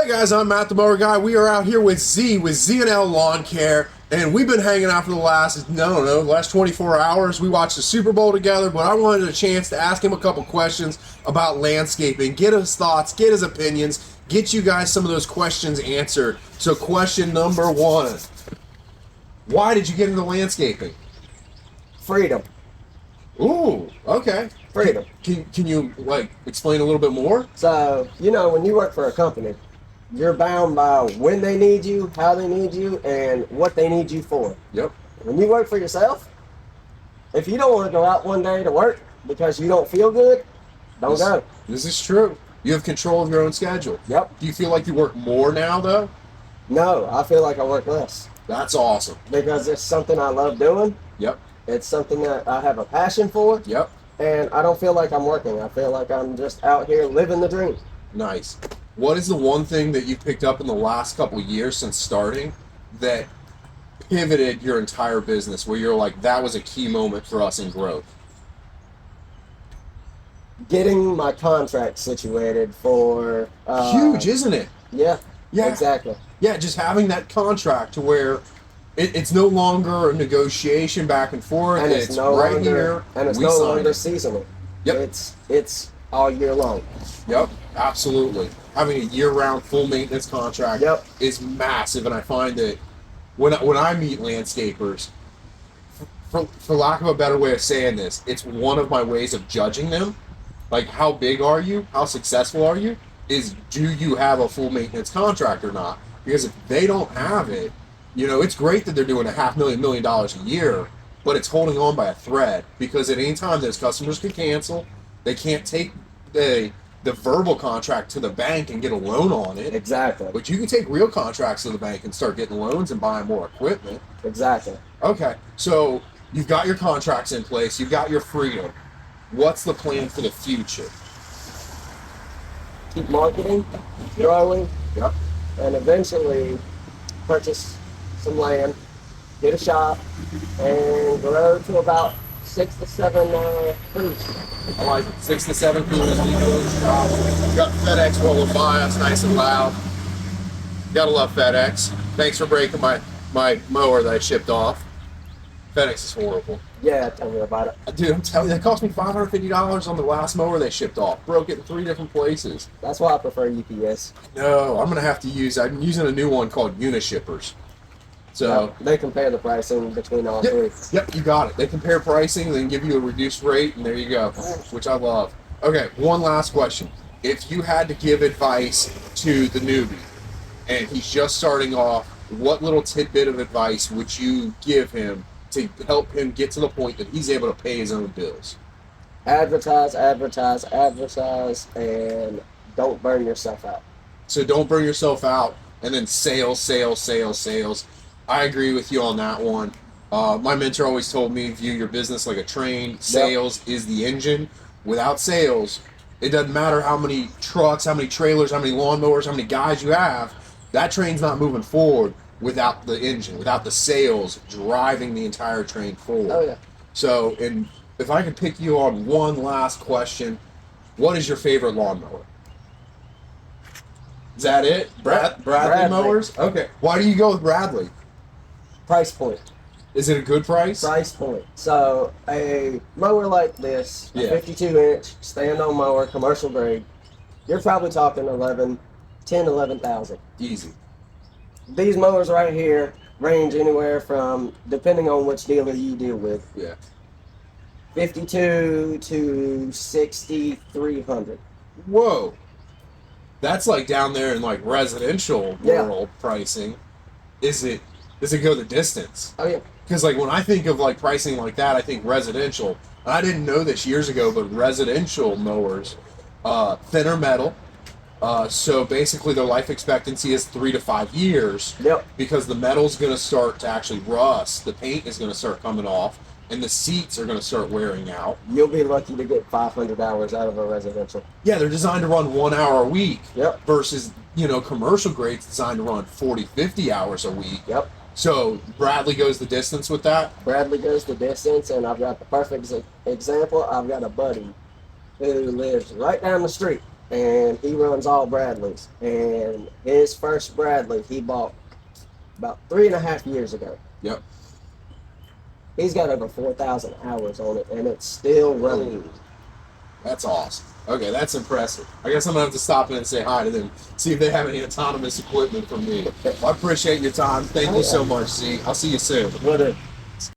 Hey guys, I'm Matt the Mower Guy. We are out here with Z&L Lawn Care, and we've been hanging out for the last 24 hours. We watched the Super Bowl together, but I wanted a chance to ask him a couple questions about landscaping, get his thoughts, get his opinions, get you guys some of those questions answered. So question number one, why did you get into landscaping? Freedom. Ooh, okay. Freedom. Can you, explain a little bit more? So, when you work for a company, you're bound by when they need you, how they need you, and what they need you for. Yep. When you work for yourself, if you don't want to go out one day to work because you don't feel good, don't go. This is true. You have control of your own schedule. Yep. Do you feel like you work more now, though? No, I feel like I work less. That's awesome. Because it's something I love doing. Yep. It's something that I have a passion for. Yep. And I don't feel like I'm working. I feel like I'm just out here living the dream. Nice. What is the one thing that you picked up in the last couple of years since starting that pivoted your entire business where you're like, that was a key moment for us in growth? Getting my contract situated for... Huge, isn't it? Yeah. Yeah. Exactly. Yeah, just having that contract to where it's no longer a negotiation back and forth. And it's no right longer, here. and it's we no sign longer it. seasonal. Yep. It's all year long. Yep, absolutely. Having a year-round full maintenance contract Yep. is massive, and I find that when I meet landscapers, for lack of a better way of saying this, it's one of my ways of judging them. Like, how big are you? How successful are you? Is, do you have a full maintenance contract or not? Because if they don't have it, it's great that they're doing $500,000 million a year, but it's holding on by a thread, because at any time those customers can cancel. They can't take the verbal contract to the bank and get a loan on it. Exactly. But you can take real contracts to the bank and start getting loans and buying more equipment. Exactly. Okay, so you've got your contracts in place. You've got your freedom. What's the plan for the future? Keep marketing, growing, Yep. and eventually purchase some land, get a shop, and grow to about 6 to 7 crews. I like it. 6 to 7 crews. Got FedEx rolling by us nice and loud. Gotta love FedEx. Thanks for breaking my mower that I shipped off. FedEx is horrible. Yeah, tell me about it. Dude, I'm telling you, that cost me $550 on the last mower they shipped off. Broke it in 3 different places. That's why I prefer UPS. No, I'm using a new one called Unishippers. So Yep, they compare the pricing between all three. Yep, you got it. They compare pricing, then give you a reduced rate, and there you go, which I love. Okay, one last question. If you had to give advice to the newbie, and he's just starting off, what little tidbit of advice would you give him to help him get to the point that he's able to pay his own bills? Advertise, advertise, advertise, and don't burn yourself out. So don't burn yourself out, and then sales, sales, sales, sales. I agree with you on that one. My mentor always told me, view your business like a train. Sales is the engine. Without sales, it doesn't matter how many trucks, how many trailers, how many lawnmowers, how many guys you have. That train's not moving forward without the engine, without the sales driving the entire train forward. Oh, yeah. So, and if I could pick you on one last question, what is your favorite lawnmower? Is that it? Bradley mowers? Okay. Why do you go with Bradley? Price point. Is it a good price? Price point. So a mower like this, a 52-inch stand-on mower, commercial grade, you're probably talking 11,000. Easy. These mowers right here range anywhere from, depending on which dealer you deal with, Yeah. 52 to 6,300. Whoa. That's like down there in like residential world pricing. Does it go the distance? Oh yeah. Because like when I think of like pricing like that, I think residential. I didn't know this years ago, but residential mowers, thinner metal. So basically their life expectancy is 3 to 5 years. Yep. Because the metal's going to start to actually rust, the paint is going to start coming off, and the seats are going to start wearing out. You'll be lucky to get 500 hours out of a residential. Yeah, they're designed to run 1 hour a week. Yep. Versus, commercial grades designed to run 40, 50 hours a week. Yep. So Bradley goes the distance with that? Bradley goes the distance, and I've got the perfect example. I've got a buddy who lives right down the street and he runs all Bradleys. And his first Bradley he bought about 3.5 years ago. Yep. He's got over 4,000 hours on it, and it's still running. Ooh, that's awesome. Okay, that's impressive. I guess I'm gonna have to stop in and say hi to them, see if they have any autonomous equipment for me. Well, I appreciate your time. Thank you so much, Z. I'll see you soon. What a